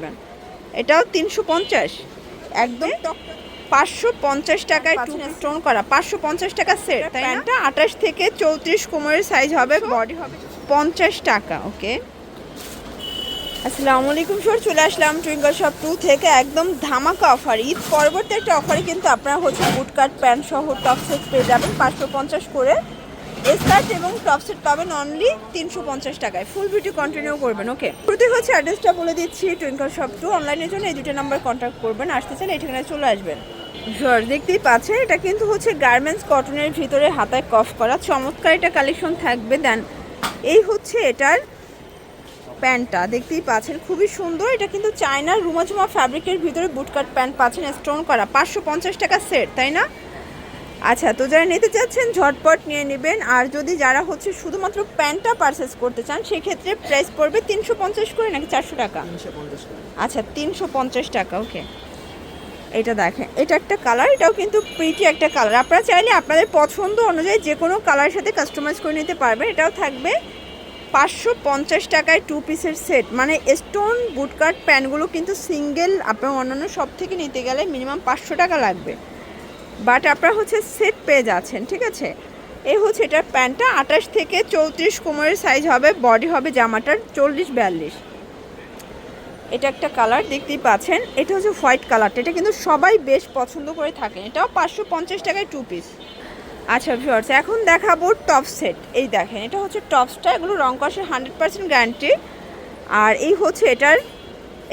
পারবেন। এটাও 350, একদম 550 টাকায় স্টোন করা, 550 টাকা সেট, তাই না? 28 থেকে 34 কোমরের সাইজ হবে, বডি হবে 50 টাকা। ওকে, আসসালামু আলাইকুম স্যার, চলে আসলাম টুইঙ্কল শপ 2 থেকে একদম ধামাকা অফার। ঈদ পরবর্তী একটা অফারে কিন্তু আপনারা বুটকাট প্যান্ট সহ টপ সেট পেয়ে যাবেন 550 করে। স্কার্ট এবং টপ সেট পাবেন অনলি 350 টাকায়। ফুল ভিডিও কন্টিনিউ করবেন। ওকে, শুরুতে অ্যাড্রেসটা বলে দিচ্ছি, টুইঙ্কল শপ 2। অনলাইনের জন্য এই দুটো নাম্বার কন্ট্যাক্ট করবেন, আসতে চাইলে এই ঠিকানায় চলে আসবেন। স্যার দেখতেই পাচ্ছেন, এটা কিন্তু গার্মেন্টস কটনের ভিতরে হাতায় কফ করা চমৎকার এটা কালেকশন থাকবে। দেন এই এটার প্যান্টটা দেখতেই পাচ্ছেন, খুবই সুন্দর। এটা কিন্তু চায়নার রুমাঝুমা ফ্যাব্রিকের ভিতরে বুটকাট প্যান্ট পাচ্ছেন স্টোন করা, 550 টাকা সেট, তাই না? আচ্ছা, তো যারা নিতে চাচ্ছেন ঝটপট নিয়ে নেবেন। আর যদি যারা শুধুমাত্র প্যান্টটা পারচেস করতে চান, সেক্ষেত্রে প্রাইস পড়বে 350 করে নাকি 400 টাকা? আচ্ছা, 350 টাকা। ওকে, এটা দেখেন, এটা একটা কালার, এটাও কিন্তু প্রিটি একটা কালার। আপনারা চাইলে আপনাদের পছন্দ অনুযায়ী যে কোনো কালারের সাথে কাস্টমাইজ করে নিতে পারবেন। এটাও থাকবে 550 টাকায় 2 পিসের সেট। মানে স্টোন বুটকাট প্যান্টগুলো কিন্তু সিঙ্গেল আপনার অন্যান্য সব থেকে নিতে গেলে মিনিমাম 500 টাকা লাগবে, বাট আপনারা সেট পেয়ে যাচ্ছেন। ঠিক আছে, এই এটার প্যান্টটা 28 থেকে 34 কোমরের সাইজ হবে, বডি হবে জামাটার 40-42। এটা একটা কালার দেখতেই পাচ্ছেন, এটা হোয়াইট কালারটা, এটা কিন্তু সবাই বেশ পছন্দ করে থাকেন। এটাও 550 টাকায় 2 পিস। আচ্ছা ভিউয়ার্স, এখন দেখাবো টপ সেট। এই দেখেন, এটা টপসটা, এগুলো রং কষের 100% গ্যারান্টি। আর এই এটার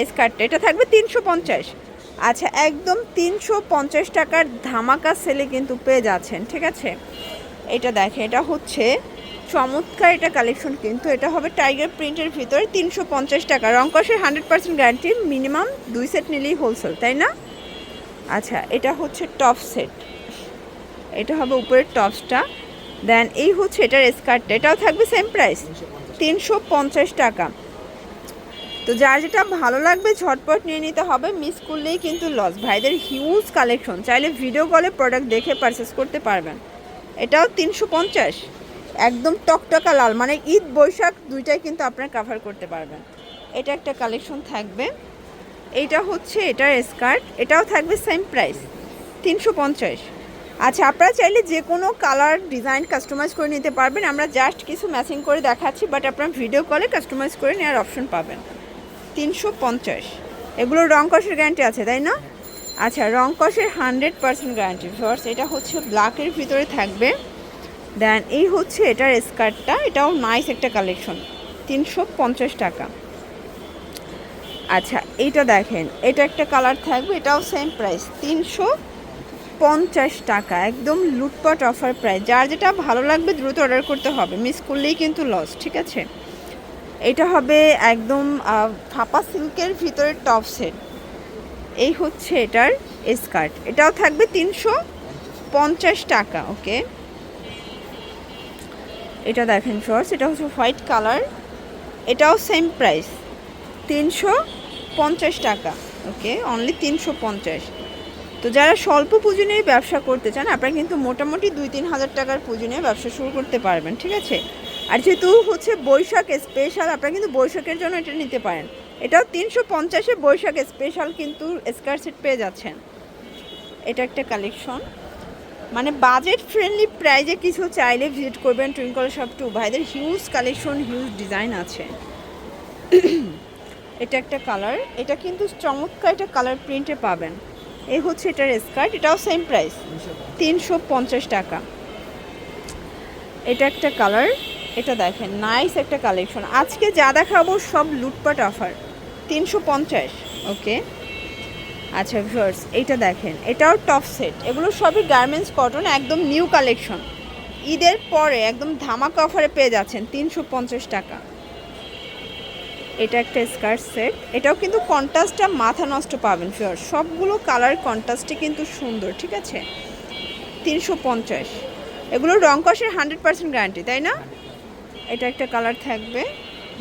স্কার্টটা, এটা থাকবে 350। আচ্ছা, একদম 350 টাকার ধামাকা সেলে কিন্তু পেয়ে যাচ্ছেন। ঠিক আছে, এটা দেখেন, এটা চমৎকার এটা কালেকশন। কিন্তু এটা হবে টাইগার প্রিন্টের ভিতরে, 350 টাকা, রং কষের 100% গ্যারান্টি, মিনিমাম 2 সেট নিলেই হোলসেল, তাই না? আচ্ছা, এটা টপ সেট, এটা হবে উপরের টপসটা। দেন এই এটার স্কার্টটা, এটাও থাকবে সেম প্রাইস 350 টাকা। তো যার যেটা ভালো লাগবে ঝটপট নিয়ে নিতে হবে, মিস করলেই কিন্তু লস। ভাইদের হিউজ কালেকশন, চাইলে ভিডিও কলে প্রোডাক্ট দেখে পারচেস করতে পারবেন। এটাও 350, একদম টকটকা লাল, মানে ঈদ বৈশাখ দুইটাই কিন্তু আপনারা কাভার করতে পারবেন। এটা একটা কালেকশন থাকবে, এইটা এটার স্কার্ট, এটাও থাকবে সেম প্রাইস 350। আচ্ছা, আপনারা চাইলে যে কোনো কালার ডিজাইন কাস্টমাইজ করে নিতে পারবেন। আমরা জাস্ট কিছু ম্যাচিং করে দেখাচ্ছি, বাট আপনারা ভিডিও কলে কাস্টমাইজ করে নেওয়ার অপশন পাবেন। 350, এগুলোর রং কষের গ্যারান্টি আছে, তাই না? আচ্ছা, রং কষের 100% গ্যারান্টি। ফার্স্ট এটা ব্ল্যাকের ভিতরে থাকবে। দেন এই এটার স্কার্টটা, এটাও নাইস একটা কালেকশন, 350 টাকা। আচ্ছা, এইটা দেখেন, এটা একটা কালার থাকবে, এটাও সেম প্রাইস 350 টাকা, একদম লুটপাট অফার প্রাইস। যার যেটা ভালো লাগবে দ্রুত অর্ডার করতে হবে, মিস করলেই কিন্তু লস। ঠিক আছে, এটা হবে একদম ফাপা সিল্কের ভিতরে টপ সেট। এই এটার স্কার্ট, এটাও থাকবে 350 টাকা। ওকে, এটা দেখেন শর্টস, এটা হোয়াইট কালার, এটাও সেম প্রাইস 350 টাকা। ওকে, অনলি 350। তো যারা স্বল্প পুঁজি নিয়ে ব্যবসা করতে চান, আপনারা কিন্তু মোটামুটি 2-3 হাজার টাকার পুঁজি নিয়ে ব্যবসা শুরু করতে পারবেন। ঠিক আছে, আর যেহেতু বৈশাখ স্পেশাল, আপনারা কিন্তু বৈশাখের জন্য এটা নিতে পারেন। এটাও 350-এ বৈশাখ স্পেশাল কিন্তু স্কার্ট সেট পেয়ে যাচ্ছেন। এটা একটা কালেকশন, মানে বাজেট ফ্রেন্ডলি প্রাইজে কিছু চাইলে ভিজিট করবেন টুইঙ্কল শপ 2। ভাইদের হিউজ কালেকশন, হিউজ ডিজাইন আছে। এটা একটা কালার, এটা কিন্তু চমৎকার এটা কালার প্রিন্টে পাবেন। এই এটার স্কার্ট, এটাও সেম প্রাইস 350 টাকা। এটা একটা কালার, এটা দেখেন নাইস একটা কালেকশন। আজকে যা দেখাবো সব লুটপাট অফার, 350। ওকে, আচ্ছা ভিউয়ার্স, এইটা দেখেন, এটাও টপ সেট। এগুলো সবই গার্মেন্টস কটন, একদম নিউ কালেকশন, ঈদের পরে একদম ধামাকা অফারে পেয়ে যাচ্ছেন 350 টাকা। এটা একটা স্কার্ট সেট, এটাও কিন্তু কন্ট্রাস্টটা মাথা নষ্ট পাবেন ভিউয়ার্স, সবগুলো কালার কন্ট্রাস্টে কিন্তু সুন্দর। ঠিক আছে, 350। এগুলো রং কষের 100% গ্যারান্টি, তাই না? এটা একটা কালার থাকবে,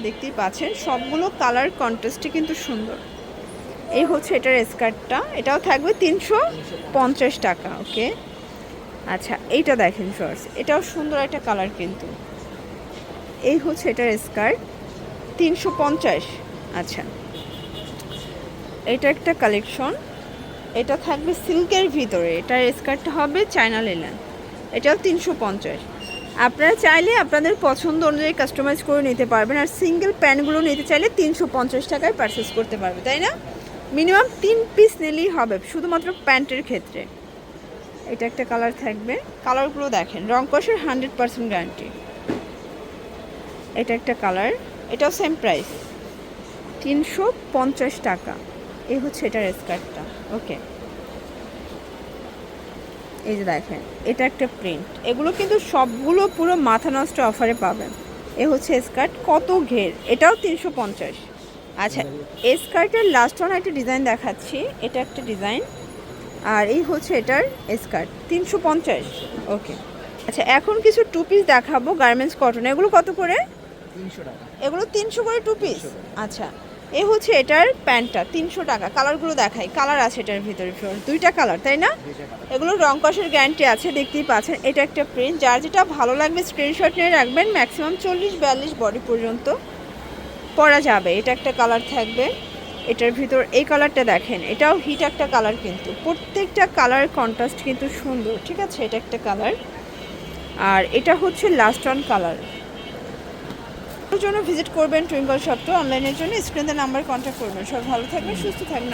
দেখতেই পাচ্ছেন সবগুলো কালার কন্ট্রাস্টে কিন্তু সুন্দর। এই এটার স্কার্টটা, এটাও থাকবে 350 টাকা। ওকে, আচ্ছা, এইটা দেখেন শর্টস, এটাও সুন্দর একটা কালার কিন্তু। এই এটার স্কার্ট, 350। আচ্ছা, এটা একটা কালেকশন, এটা থাকবে সিল্কের ভিতরে, এটার স্কার্টটা হবে চায়না লিনেন, এটাও 350। আপনারা চাইলে আপনাদের পছন্দ অনুযায়ী কাস্টমাইজ করে নিতে পারবেন। আর সিঙ্গেল প্যান্টগুলো নিতে চাইলে 350 টাকায় পারচেস করতে পারবে, তাই না? মিনিমাম 3 পিস নিলেই হবে শুধুমাত্র প্যান্টের ক্ষেত্রে। এটা একটা কালার থাকবে, কালারগুলো দেখেন, রং কষের 100% গ্যারান্টি। এটা একটা কালার, এটাও সেম প্রাইস 350 টাকা। এই হচ্ছে এটার স্কার্টটা। ওকে, এই যে দেখেন, এটা একটা প্রিন্ট, এগুলো কিন্তু সবগুলো পুরো মাথা নষ্ট অফারে পাবেন। এ হচ্ছে স্কার্ট, কত ঘের, এটাও 350। আচ্ছা, এই স্কার্টের লাস্ট ওয়ান একটা ডিজাইন দেখাচ্ছি, এটা একটা ডিজাইন, আর এই হচ্ছে এটার স্কার্ট 350। ওকে, আচ্ছা এখন কিছু টু পিস দেখাবো গার্মেন্টস কটন, এগুলো কত করে? 300 টাকা। এগুলো 300 করে টু পিস। আচ্ছা, এ হচ্ছে এটার প্যান্টটা 300 টাকা। কালারগুলো দেখাই, কালার আছে এটার ভিতরে, দুইটা কালার, তাই না? এগুলো রং কষের গ্যারান্টি আছে, দেখতেই পাচ্ছেন। এটা একটা প্রিন্ট, যার যেটা ভালো লাগবে স্ক্রিনশট নিয়ে রাখবেন। ম্যাক্সিমাম 40-42 বডি পর্যন্ত পরা যাবে। এটা একটা কালার থাকবে, এটার ভিতর এই কালারটা দেখেন, এটাও হিট একটা কালার, কিন্তু প্রত্যেকটা কালার কন্ট্রাস্ট কিন্তু সুন্দর, ঠিক আছে? এটা একটা কালার, আর এটা হচ্ছে লাস্ট ওয়ান কালার। জন্য ভিজিট করবেন টুইঙ্কল শপটা, অনলাইনের জন্য স্ক্রিনে নাম্বার কন্ট্যাক্ট করবেন। সব ভালো থাকবেন, সুস্থ থাকবেন।